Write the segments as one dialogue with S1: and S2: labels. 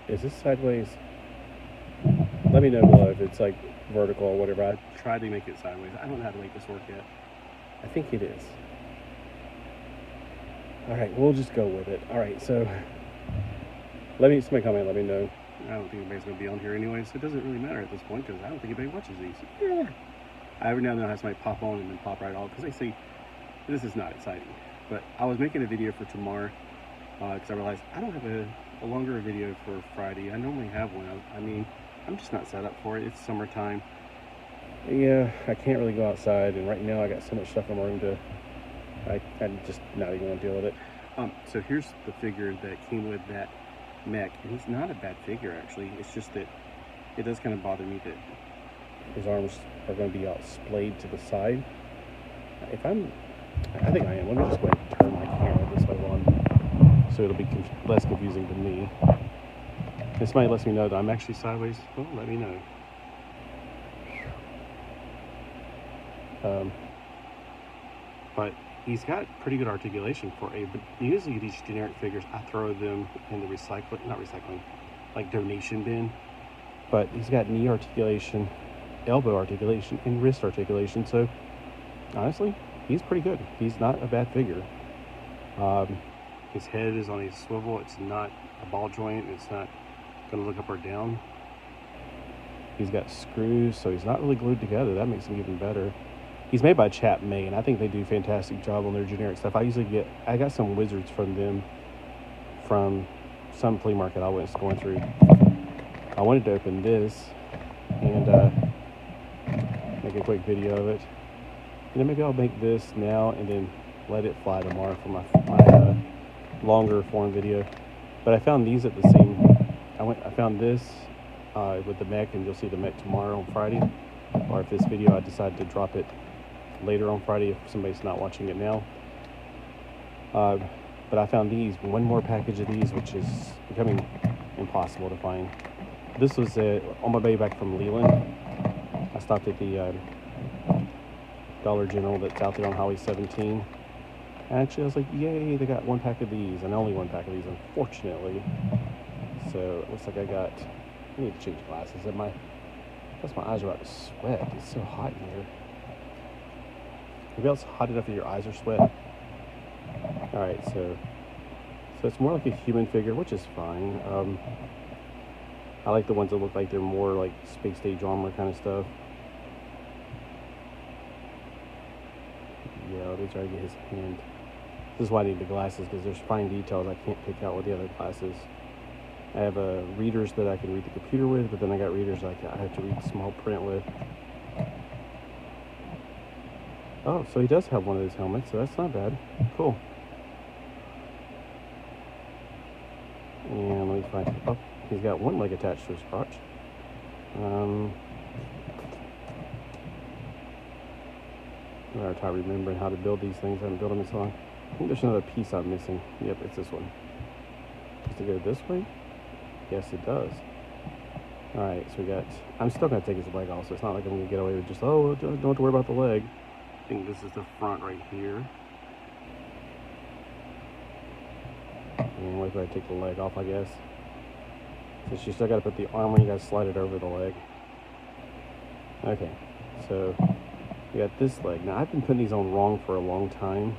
S1: Is this sideways? Let me know below if it's like vertical or whatever. I tried to make it sideways. I don't know how to make this work yet. I think it is. Alright, we'll just go with it. Alright, so somebody comment, let me know. I don't think anybody's going to be on here anyway, so it doesn't really matter at this point because I don't think anybody watches these. Yeah. I every now and then have somebody pop on and then pop right off because they say this is not exciting. But I was making a video for tomorrow because I realized I don't have a longer video for Friday. I normally have one. I mean, I'm just not set up for it. It's summertime. Yeah, I can't really go outside, and right now I got so much stuff in my room I'm just not even going to deal with it. So here's the figure that came with that mech, and he's not a bad figure actually. It's just that it does kind of bother me that his arms are going to be all splayed to the side. I think I am. Let me just go ahead and turn my camera this way on, so it'll be less confusing to me. If somebody lets me know that I'm actually sideways, well, let me know. But he's got pretty good articulation for but usually these generic figures, I throw them in the like donation bin. But he's got knee articulation, elbow articulation, and wrist articulation. So honestly, he's pretty good. He's not a bad figure. His head is on a swivel. It's not a ball joint. It's not going to look up or down. He's got screws, so he's not really glued together. That makes him even better. He's made by Chap May, and I think they do a fantastic job on their generic stuff. I got some wizards from them from some flea market I was going through. I wanted to open this and make a quick video of it. You know, maybe I'll make this now and then let it fly tomorrow for my longer form video. But I found these at the same. I found this with the mech, and you'll see the mech tomorrow on Friday. Or if this video I decide to drop it later on Friday if somebody's not watching it now. But I found one more package of these, which is becoming impossible to find. This was on my way back from Leland. I stopped at the Dollar General that's out there on Highway 17. And actually I was like, yay, they got one pack of these, and only one pack of these, unfortunately. So it looks like I need to change glasses. Plus my eyes are about to sweat. It's so hot in here. Maybe it's hot enough that your eyes are sweating. Alright, so it's more like a human figure, which is fine. I like the ones that look like they're more like space stage armor kind of stuff. Yeah, let me try to get his hand. This is why I need the glasses, because there's fine details I can't pick out with the other glasses. I have readers that I can read the computer with, but then I got readers I have to read small print with. Oh, so he does have one of those helmets, so that's not bad. Cool. And let me find. Oh, he's got one leg attached to his crotch. I gotta try remembering how to build these things. I haven't built them in so long. I think there's another piece I'm missing. Yep, it's this one. Does it go this way? Yes, it does. Alright, so I'm still going to take his leg off, so it's not like I'm going to get away with just, oh, don't have to worry about the leg. I think this is the front right here. And wait till I take the leg off, I guess. Since you still got to put the armor, you got to slide it over the leg. Okay, so we got this leg. Now, I've been putting these on wrong for a long time.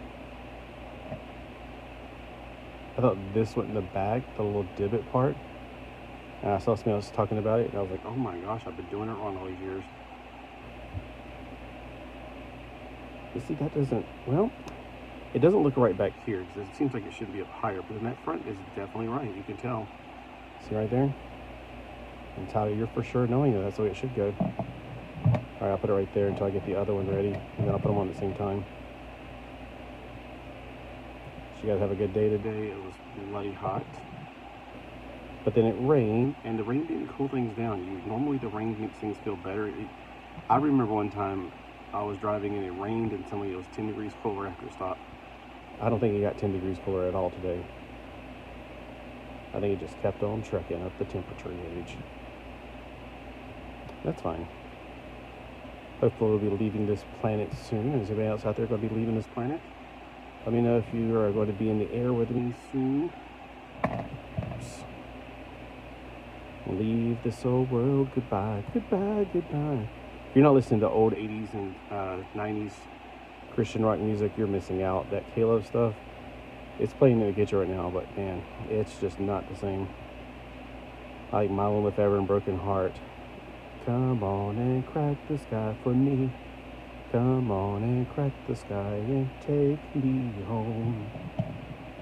S1: I thought this went in the back, the little divot part. And I saw somebody else talking about it, and I was like, oh my gosh, I've been doing it wrong all these years. You see, that doesn't, well, it doesn't look right back here, because it seems like it should be up higher, but then that front is definitely right, you can tell. See right there? And Tyler, you're for sure knowing that that's the way it should go. Alright, I'll put it right there until I get the other one ready, and then I'll put them on at the same time. So you guys have a good day today. It was bloody hot. But then it rained, and the rain didn't cool things down. Normally the rain makes things feel better. I remember one time I was driving and it rained and suddenly it was 10 degrees cooler after it stopped. I don't think it got 10 degrees cooler at all today. I think it just kept on trucking up the temperature gauge. That's fine. Hopefully we'll be leaving this planet soon. Is anybody else out there going to be leaving this planet? Let me know if you are going to be in the air with me soon. Oops. Leave this old world, goodbye, goodbye, goodbye. If you're not listening to old 80s and 90s Christian rock music, you're missing out. That Halo stuff, it's playing in the kitchen right now, but man, it's just not the same. I like My Lonely Forever and Broken Heart. Come on and crack the sky for me. Come on and crack the sky and take me home.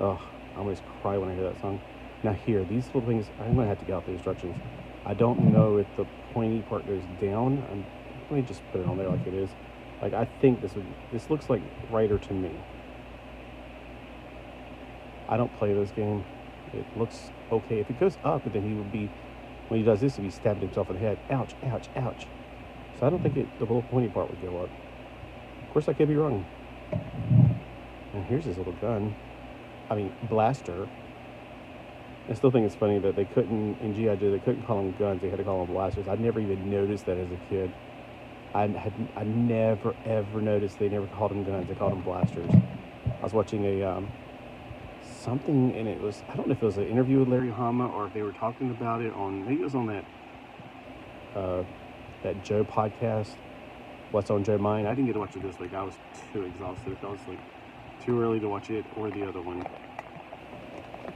S1: Oh, I always cry when I hear that song. Now here, these little things, I'm going to have to get out the instructions. I don't know if the pointy part goes down. Let me just put it on there like it is. Like, I think this looks like writer to me. I don't play this game. It looks okay. If it goes up, then he would be, when he does this, he'd be stabbing himself in the head. Ouch, ouch, ouch. So I don't think the little pointy part would go up. Of course, I could be wrong. And here's his little gun. Blaster. I still think it's funny that they couldn't, in G.I. Joe, they couldn't call them guns. They had to call them blasters. I never even noticed that as a kid. I never, ever noticed they never called them guns. They called them blasters. I was watching something, and it was, I don't know if it was an interview with Larry Hama or if they were talking about it on, maybe it was on that Joe podcast, What's on Joe Mind. I didn't get to watch it this week. I was too exhausted. It felt like too early to watch it or the other one.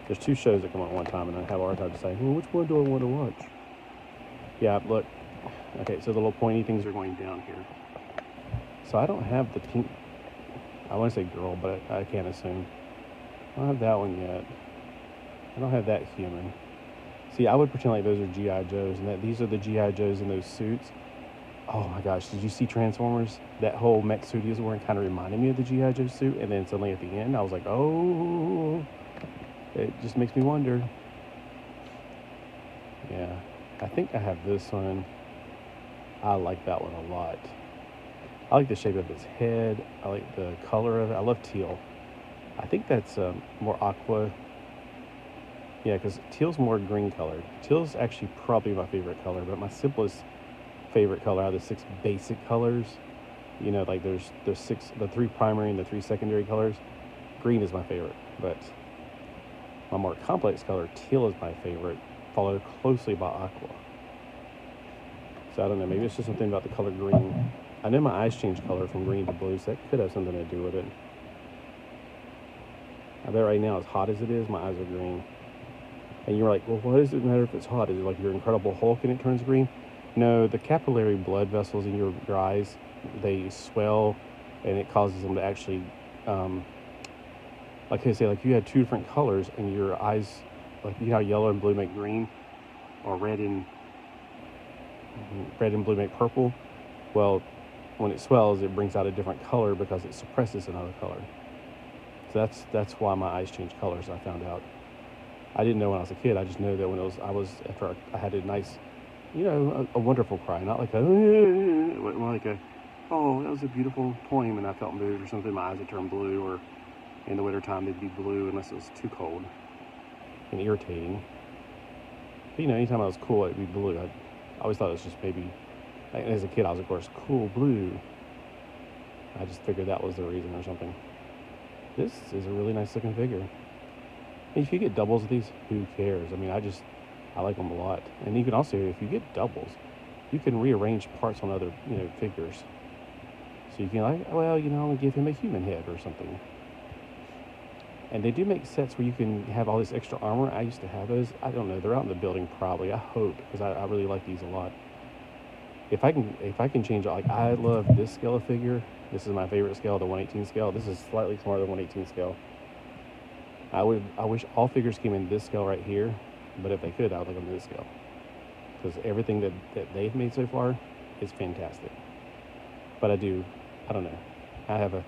S1: There's two shows that come on at one time, and I have a hard time deciding, well, which one do I want to watch? Yeah, look. Okay, so the little pointy things are going down here. So I don't have the pink, I want to say girl, but I can't assume. I don't have that one yet. I don't have that human. See, I would pretend like those are G.I. Joes, and that these are the G.I. Joes in those suits. Oh my gosh, did you see Transformers? That whole mech suit he was wearing kind of reminded me of the G.I. Joe suit, and then suddenly at the end, I was like, oh, it just makes me wonder. Yeah, I think I have this one. I like that one a lot. I like the shape of his head. I like the color of it. I love teal. I think that's more aqua. Yeah, because teal's more green colored. Teal's actually probably my favorite color, but my simplest favorite color out of the 6 basic colors, you know, like there's the 3 primary and the 3 secondary colors. Green is my favorite, but my more complex color, teal, is my favorite, followed closely by aqua. So I don't know, maybe it's just something about the color green. I know my eyes change color from green to blue, so that could have something to do with it. I bet right now, as hot as it is, my eyes are green. And you're like, well, what does it matter if it's hot? Is it like your Incredible Hulk and it turns green? No, the capillary blood vessels in your eyes, they swell, and it causes them to actually, like I say, like you had 2 different colors, and your eyes, like you know how yellow and blue make green, or red and blue make purple. Well, when it swells, it brings out a different color because it suppresses another color. So that's why my eyes change colors. I found out. I didn't know when I was a kid. I just know that when after I had a nice, you know, a wonderful cry, not like more like a, oh, that was a beautiful poem, and I felt moved or something. My eyes would turn blue, or in the wintertime they'd be blue unless it was too cold and irritating. But, you know, anytime I was cool, it'd be blue. I always thought it was just maybe, as a kid, I was, of course, cool blue. I just figured that was the reason or something. This is a really nice looking figure. And if you get doubles of these, who cares? I mean, I like them a lot. And you can also, if you get doubles, you can rearrange parts on other, you know, figures. So you can like, well, you know, I'm gonna give him a human head or something. And they do make sets where you can have all this extra armor. I used to have those. I don't know. They're out in the building probably. I hope, because I really like these a lot. If I can change it, like I love this scale of figure. This is my favorite scale, the 1/18 scale. This is slightly smaller than 1/18 scale. I wish all figures came in this scale right here, but if they could, I would like them in this scale. Because everything that they've made so far is fantastic. But I don't know. I have a,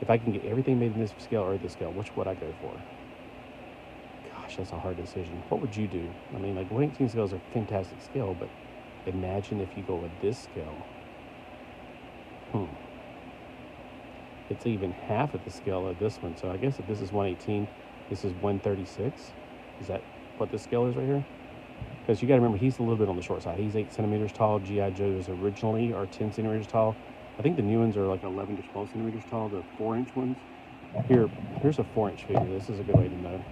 S1: if I can get everything made in this scale or this scale, which would I go for? Gosh, that's a hard decision. What would you do? I mean, like 1/18 scale is a fantastic scale, but imagine if you go with this scale. It's even half of the scale of this one. So I guess if this is 1/18, this is 1/36. Is that what this scale is right here? Because you got to remember, he's a little bit on the short side. He's 8 centimeters tall. G.I. Joe's originally are 10 centimeters tall. I think the new ones are like 11 to 12 centimeters tall, the 4-inch ones. Here's a 4-inch figure. This is a good way to know.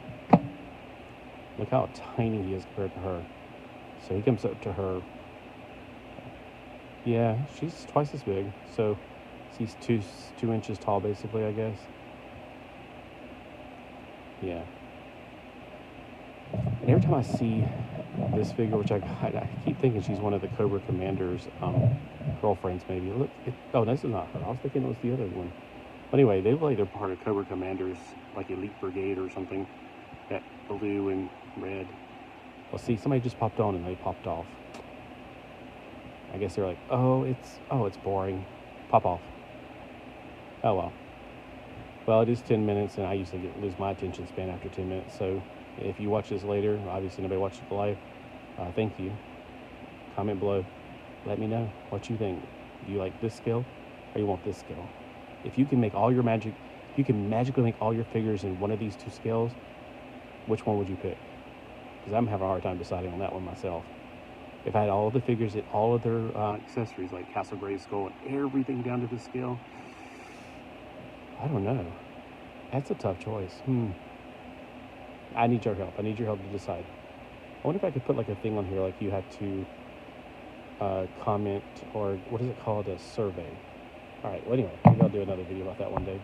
S1: Look how tiny he is compared to her. So he comes up to her. Yeah, she's twice as big. So he's 2 inches tall, basically, I guess. Yeah. And every time I see this figure, which I keep thinking she's one of the Cobra Commander's girlfriends, maybe. Look, oh, this is not her. I was thinking it was the other one. But anyway, they look like they're part of Cobra Commander's, like Elite Brigade or something. That blue and red. Well, see, somebody just popped on and they popped off. I guess they're like, oh, it's boring. Pop off. Oh, well. Well, it is 10 minutes, and I usually lose my attention span after 10 minutes. So if you watch this later, obviously nobody watched it live, thank you. Comment below. Let me know what you think. Do you like this skill, or you want this skill? If you can make all your magic, if you can magically make all your figures in one of these two scales, which one would you pick? Because I'm having a hard time deciding on that one myself. If I had all the figures and all of their accessories, like Castle Grayskull and everything down to the scale, I don't know. That's a tough choice. I need your help. I need your help to decide. I wonder if I could put like a thing on here, like you have to comment, or what is it called, a survey. All right, well, anyway, maybe I'll do another video about that one day.